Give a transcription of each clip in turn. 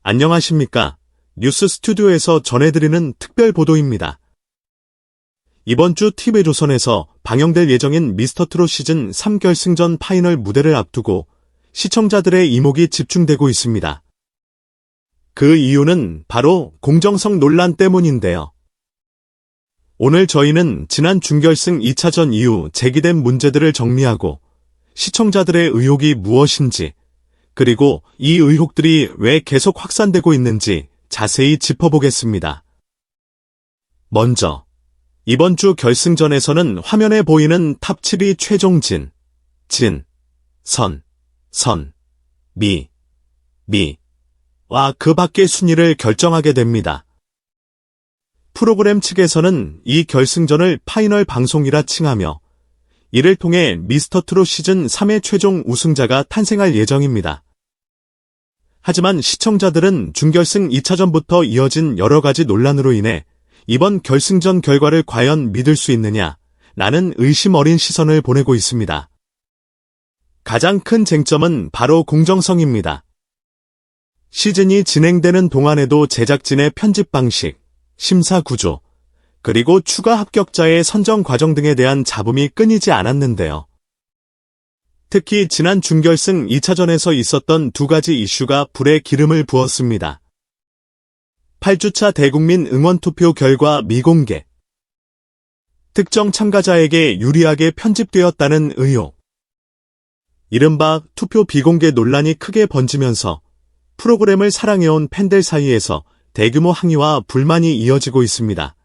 안녕하십니까. 뉴스 스튜디오에서 전해드리는 특별 보도입니다. 이번 주 TV조선에서 방영될 예정인 미스터트롯 시즌 3 결승전 파이널 무대를 앞두고 시청자들의 이목이 집중되고 있습니다. 그 이유는 바로 공정성 논란 때문인데요. 오늘 저희는 지난 준결승 2차전 이후 제기된 문제들을 정리하고 시청자들의 의혹이 무엇인지, 그리고 이 의혹들이 왜 계속 확산되고 있는지 자세히 짚어보겠습니다. 먼저, 이번 주 결승전에서는 화면에 보이는 탑 7이 최종진, 선, 미와 그 밖의 순위를 결정하게 됩니다. 프로그램 측에서는 이 결승전을 파이널 방송이라 칭하며 이를 통해 미스터트롯 시즌 3의 최종 우승자가 탄생할 예정입니다. 하지만 시청자들은 준결승 2차전부터 이어진 여러 가지 논란으로 인해 이번 결승전 결과를 과연 믿을 수 있느냐 라는 의심 어린 시선을 보내고 있습니다. 가장 큰 쟁점은 바로 공정성입니다. 시즌이 진행되는 동안에도 제작진의 편집 방식, 심사 구조, 그리고 추가 합격자의 선정 과정 등에 대한 잡음이 끊이지 않았는데요. 특히 지난 준결승 2차전에서 있었던 두 가지 이슈가 불에 기름을 부었습니다. 8주차 대국민 응원투표 결과 미공개, 특정 참가자에게 유리하게 편집되었다는 의혹, 이른바 투표 비공개 논란이 크게 번지면서 프로그램을 사랑해온 팬들 사이에서 대규모 항의와 불만이 이어지고 있습니다.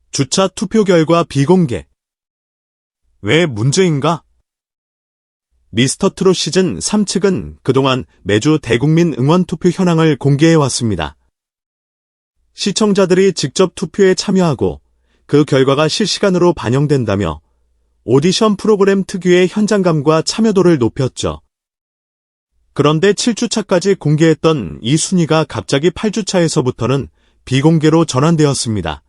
주차 투표 결과 비공개. 왜 문제인가? 미스터트롯 시즌 3 측은 그동안 매주 대국민 응원투표 현황을 공개해왔습니다. 시청자들이 직접 투표에 참여하고 그 결과가 실시간으로 반영된다며 오디션 프로그램 특유의 현장감과 참여도를 높였죠. 그런데 7주차까지 공개했던 이 순위가 갑자기 8주차에서부터는 비공개로 전환되었습니다.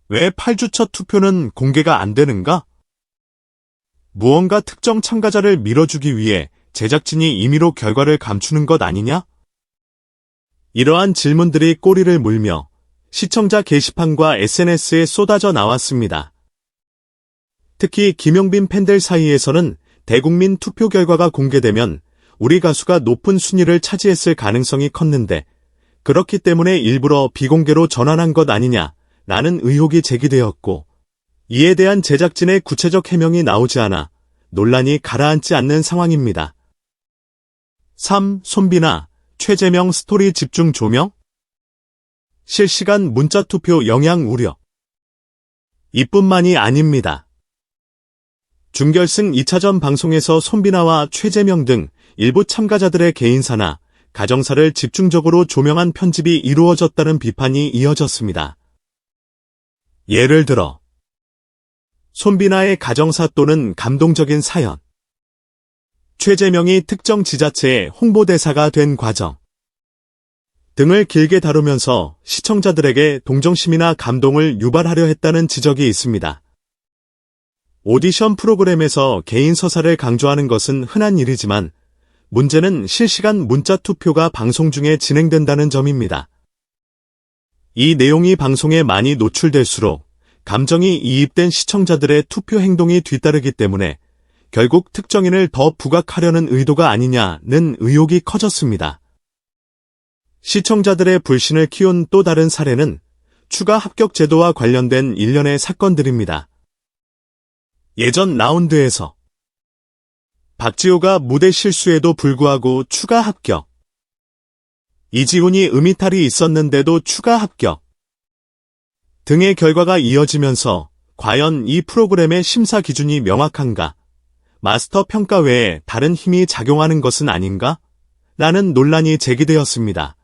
왜 8주차 투표는 공개가 안 되는가? 무언가 특정 참가자를 밀어주기 위해 제작진이 임의로 결과를 감추는 것 아니냐? 이러한 질문들이 꼬리를 물며 시청자 게시판과 SNS에 쏟아져 나왔습니다. 특히 김용빈 팬들 사이에서는 대국민 투표 결과가 공개되면 우리 가수가 높은 순위를 차지했을 가능성이 컸는데 그렇기 때문에 일부러 비공개로 전환한 것 아니냐 라는 의혹이 제기되었고, 이에 대한 제작진의 구체적 해명이 나오지 않아 논란이 가라앉지 않는 상황입니다. 3. 손비나 최재명 스토리 집중 조명? 실시간 문자투표 영향 우려. 이뿐만이 아닙니다. 준결승 2차전 방송에서 손비나와 최재명 등 일부 참가자들의 개인사나 가정사를 집중적으로 조명한 편집이 이루어졌다는 비판이 이어졌습니다. 예를 들어 손비나의 가정사 또는 감동적인 사연, 최재명이 특정 지자체의 홍보대사가 된 과정 등을 길게 다루면서 시청자들에게 동정심이나 감동을 유발하려 했다는 지적이 있습니다. 오디션 프로그램에서 개인 서사를 강조하는 것은 흔한 일이지만 문제는 실시간 문자 투표가 방송 중에 진행된다는 점입니다. 이 내용이 방송에 많이 노출될수록 감정이 이입된 시청자들의 투표 행동이 뒤따르기 때문에 결국 특정인을 더 부각하려는 의도가 아니냐는 의혹이 커졌습니다. 시청자들의 불신을 키운 또 다른 사례는 추가 합격 제도와 관련된 일련의 사건들입니다. 예전 라운드에서 박지호가 무대 실수에도 불구하고 추가 합격, 이지훈이 음이탈이 있었는데도 추가 합격 등의 결과가 이어지면서 과연 이 프로그램의 심사 기준이 명확한가? 마스터 평가 외에 다른 힘이 작용하는 것은 아닌가? 라는 논란이 제기되었습니다.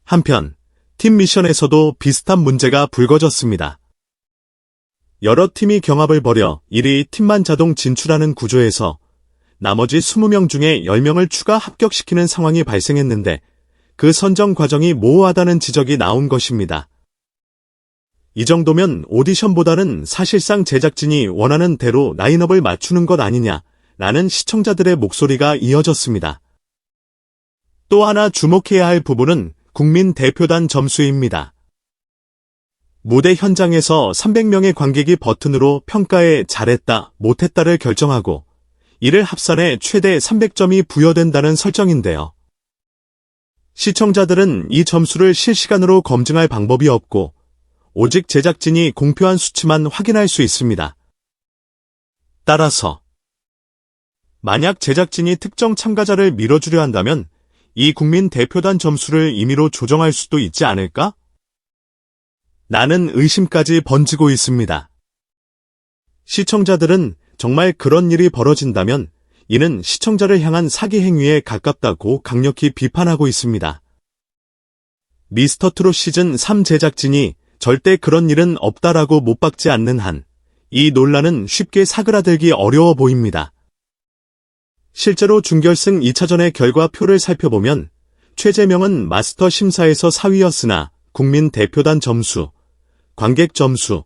한편 팀 미션에서도 비슷한 문제가 불거졌습니다. 여러 팀이 경합을 벌여 1위 팀만 자동 진출하는 구조에서 나머지 20명 중에 10명을 추가 합격시키는 상황이 발생했는데 그 선정 과정이 모호하다는 지적이 나온 것입니다. 이 정도면 오디션보다는 사실상 제작진이 원하는 대로 라인업을 맞추는 것 아니냐라는 시청자들의 목소리가 이어졌습니다. 또 하나 주목해야 할 부분은 국민 대표단 점수입니다. 무대 현장에서 300명의 관객이 버튼으로 평가에 잘했다, 못했다를 결정하고 이를 합산해 최대 300점이 부여된다는 설정인데요. 시청자들은 이 점수를 실시간으로 검증할 방법이 없고 오직 제작진이 공표한 수치만 확인할 수 있습니다. 따라서 만약 제작진이 특정 참가자를 밀어주려 한다면 이 국민 대표단 점수를 임의로 조정할 수도 있지 않을까? 라는 의심까지 번지고 있습니다. 시청자들은 정말 그런 일이 벌어진다면 이는 시청자를 향한 사기 행위에 가깝다고 강력히 비판하고 있습니다. 미스터트롯 시즌 3 제작진이 절대 그런 일은 없다라고 못 박지 않는 한 이 논란은 쉽게 사그라들기 어려워 보입니다. 실제로 준결승 2차전의 결과표를 살펴보면 최재명은 마스터 심사에서 4위였으나 국민 대표단 점수, 관객 점수에서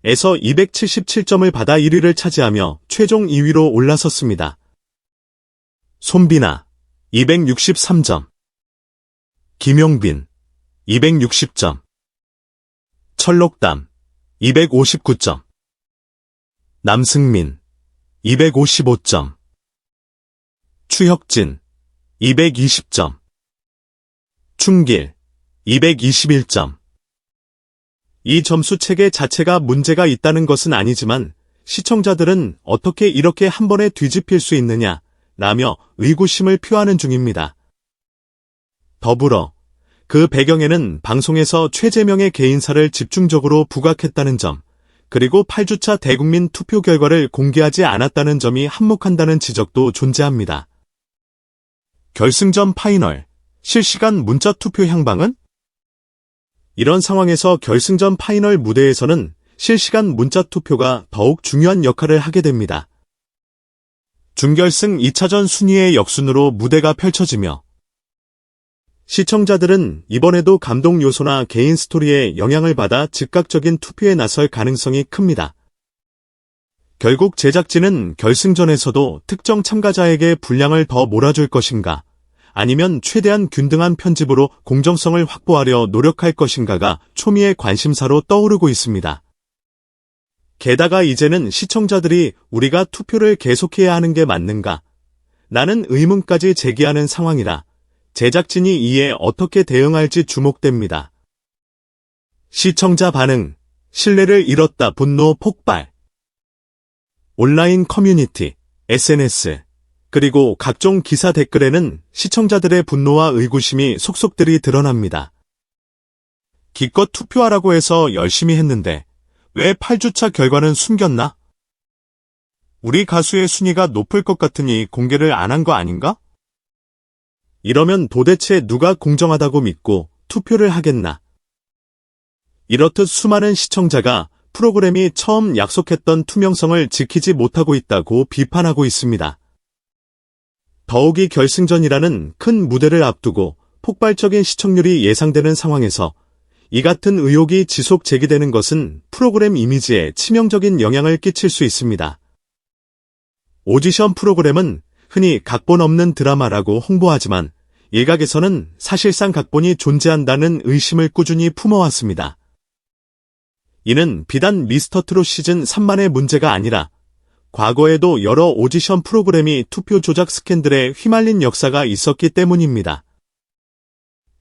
277점을 받아 1위를 차지하며 최종 2위로 올라섰습니다. 손비나 263점, 김용빈 260점, 철록담 259점, 남승민 255점, 추혁진 220점, 충길 221점. 이 점수 체계 자체가 문제가 있다는 것은 아니지만 시청자들은 어떻게 이렇게 한 번에 뒤집힐 수 있느냐 라며 의구심을 표하는 중입니다. 더불어 그 배경에는 방송에서 최재명의 개인사를 집중적으로 부각했다는 점, 그리고 8주차 대국민 투표 결과를 공개하지 않았다는 점이 한몫한다는 지적도 존재합니다. 결승전 파이널, 실시간 문자 투표 향방은? 이런 상황에서 결승전 파이널 무대에서는 실시간 문자 투표가 더욱 중요한 역할을 하게 됩니다. 준결승 2차전 순위의 역순으로 무대가 펼쳐지며 시청자들은 이번에도 감동 요소나 개인 스토리에 영향을 받아 즉각적인 투표에 나설 가능성이 큽니다. 결국 제작진은 결승전에서도 특정 참가자에게 분량을 더 몰아줄 것인가, 아니면 최대한 균등한 편집으로 공정성을 확보하려 노력할 것인가가 초미의 관심사로 떠오르고 있습니다. 게다가 이제는 시청자들이 우리가 투표를 계속해야 하는 게 맞는가? 라는 의문까지 제기하는 상황이라 제작진이 이에 어떻게 대응할지 주목됩니다. 시청자 반응, 신뢰를 잃었다 분노 폭발. 온라인 커뮤니티, SNS, 그리고 각종 기사 댓글에는 시청자들의 분노와 의구심이 속속들이 드러납니다. 기껏 투표하라고 해서 열심히 했는데 왜 8주차 결과는 숨겼나? 우리 가수의 순위가 높을 것 같으니 공개를 안 한 거 아닌가? 이러면 도대체 누가 공정하다고 믿고 투표를 하겠나? 이렇듯 수많은 시청자가 프로그램이 처음 약속했던 투명성을 지키지 못하고 있다고 비판하고 있습니다. 더욱이 결승전이라는 큰 무대를 앞두고 폭발적인 시청률이 예상되는 상황에서 이 같은 의혹이 지속 제기되는 것은 프로그램 이미지에 치명적인 영향을 끼칠 수 있습니다. 오디션 프로그램은 흔히 각본 없는 드라마라고 홍보하지만 일각에서는 사실상 각본이 존재한다는 의심을 꾸준히 품어왔습니다. 이는 비단 미스터트롯 시즌 3만의 문제가 아니라 과거에도 여러 오디션 프로그램이 투표 조작 스캔들에 휘말린 역사가 있었기 때문입니다.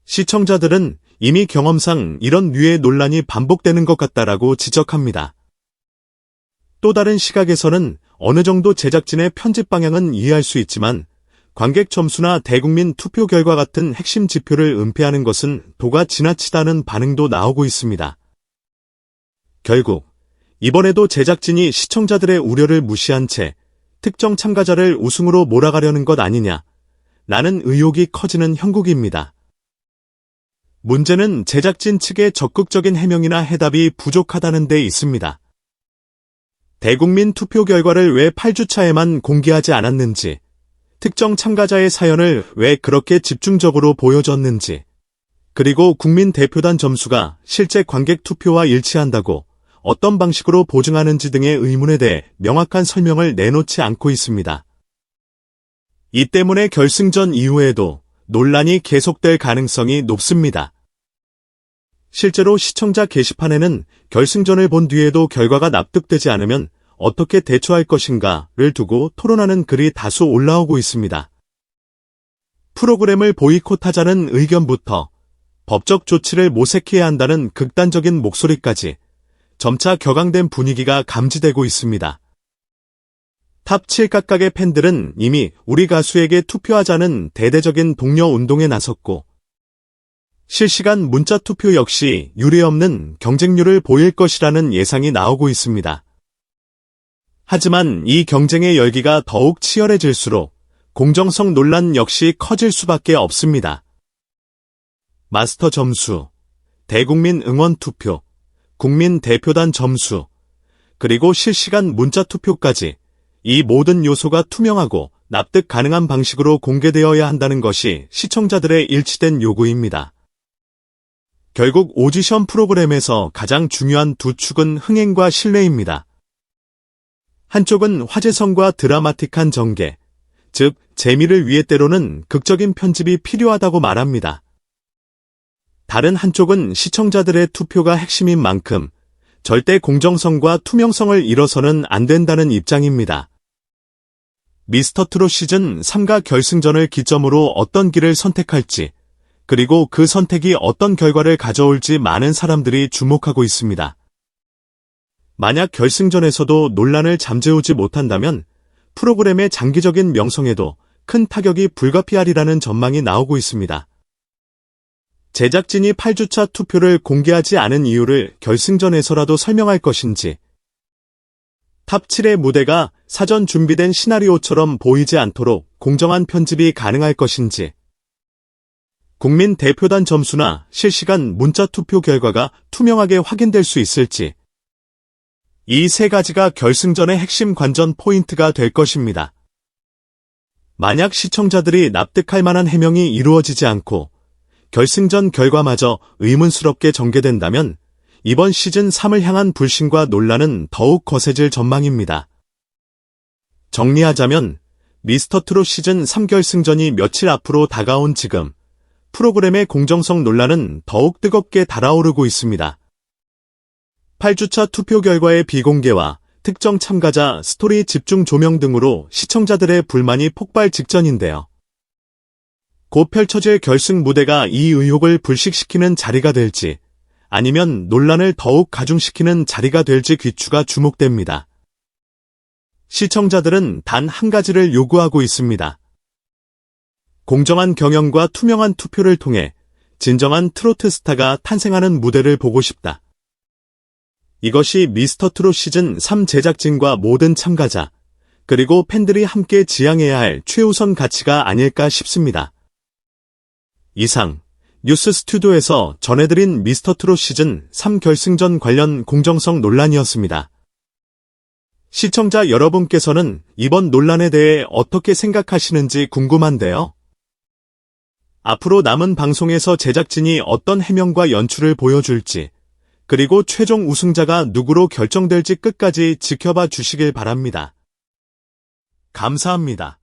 시청자들은 이미 경험상 이런 류의 논란이 반복되는 것 같다라고 지적합니다. 또 다른 시각에서는 어느 정도 제작진의 편집 방향은 이해할 수 있지만 관객 점수나 대국민 투표 결과 같은 핵심 지표를 은폐하는 것은 도가 지나치다는 반응도 나오고 있습니다. 결국 이번에도 제작진이 시청자들의 우려를 무시한 채 특정 참가자를 우승으로 몰아가려는 것 아니냐 라는 의혹이 커지는 형국입니다. 문제는 제작진 측의 적극적인 해명이나 해답이 부족하다는 데 있습니다. 대국민 투표 결과를 왜 8주차에만 공개하지 않았는지, 특정 참가자의 사연을 왜 그렇게 집중적으로 보여줬는지, 그리고 국민 대표단 점수가 실제 관객 투표와 일치한다고 어떤 방식으로 보증하는지 등의 의문에 대해 명확한 설명을 내놓지 않고 있습니다. 이 때문에 결승전 이후에도 논란이 계속될 가능성이 높습니다. 실제로 시청자 게시판에는 결승전을 본 뒤에도 결과가 납득되지 않으면 어떻게 대처할 것인가를 두고 토론하는 글이 다수 올라오고 있습니다. 프로그램을 보이콧하자는 의견부터 법적 조치를 모색해야 한다는 극단적인 목소리까지 점차 격앙된 분위기가 감지되고 있습니다. 탑7 각각의 팬들은 이미 우리 가수에게 투표하자는 대대적인 독려 운동에 나섰고 실시간 문자 투표 역시 유례없는 경쟁률을 보일 것이라는 예상이 나오고 있습니다. 하지만 이 경쟁의 열기가 더욱 치열해질수록 공정성 논란 역시 커질 수밖에 없습니다. 마스터 점수, 대국민 응원 투표, 국민 대표단 점수, 그리고 실시간 문자 투표까지 이 모든 요소가 투명하고 납득 가능한 방식으로 공개되어야 한다는 것이 시청자들의 일치된 요구입니다. 결국 오디션 프로그램에서 가장 중요한 두 축은 흥행과 신뢰입니다. 한쪽은 화제성과 드라마틱한 전개, 즉 재미를 위해 때로는 극적인 편집이 필요하다고 말합니다. 다른 한쪽은 시청자들의 투표가 핵심인 만큼 절대 공정성과 투명성을 잃어서는 안 된다는 입장입니다. 미스터트롯 시즌 3가 결승전을 기점으로 어떤 길을 선택할지, 그리고 그 선택이 어떤 결과를 가져올지 많은 사람들이 주목하고 있습니다. 만약 결승전에서도 논란을 잠재우지 못한다면 프로그램의 장기적인 명성에도 큰 타격이 불가피하리라는 전망이 나오고 있습니다. 제작진이 8주차 투표를 공개하지 않은 이유를 결승전에서라도 설명할 것인지, 탑7의 무대가 사전 준비된 시나리오처럼 보이지 않도록 공정한 편집이 가능할 것인지, 국민 대표단 점수나 실시간 문자 투표 결과가 투명하게 확인될 수 있을지, 이 세 가지가 결승전의 핵심 관전 포인트가 될 것입니다. 만약 시청자들이 납득할 만한 해명이 이루어지지 않고 결승전 결과마저 의문스럽게 전개된다면 이번 시즌 3을 향한 불신과 논란은 더욱 거세질 전망입니다. 정리하자면 미스터트롯 시즌 3 결승전이 며칠 앞으로 다가온 지금 프로그램의 공정성 논란은 더욱 뜨겁게 달아오르고 있습니다. 8주차 투표 결과의 비공개와 특정 참가자 스토리 집중 조명 등으로 시청자들의 불만이 폭발 직전인데요. 곧 펼쳐질 결승 무대가 이 의혹을 불식시키는 자리가 될지 아니면 논란을 더욱 가중시키는 자리가 될지 귀추가 주목됩니다. 시청자들은 단 한 가지를 요구하고 있습니다. 공정한 경영과 투명한 투표를 통해 진정한 트로트 스타가 탄생하는 무대를 보고 싶다. 이것이 미스터트롯 시즌 3 제작진과 모든 참가자, 그리고 팬들이 함께 지향해야 할 최우선 가치가 아닐까 싶습니다. 이상 뉴스 스튜디오에서 전해드린 미스터트롯 시즌 3 결승전 관련 공정성 논란이었습니다. 시청자 여러분께서는 이번 논란에 대해 어떻게 생각하시는지 궁금한데요. 앞으로 남은 방송에서 제작진이 어떤 해명과 연출을 보여줄지, 그리고 최종 우승자가 누구로 결정될지 끝까지 지켜봐 주시길 바랍니다. 감사합니다.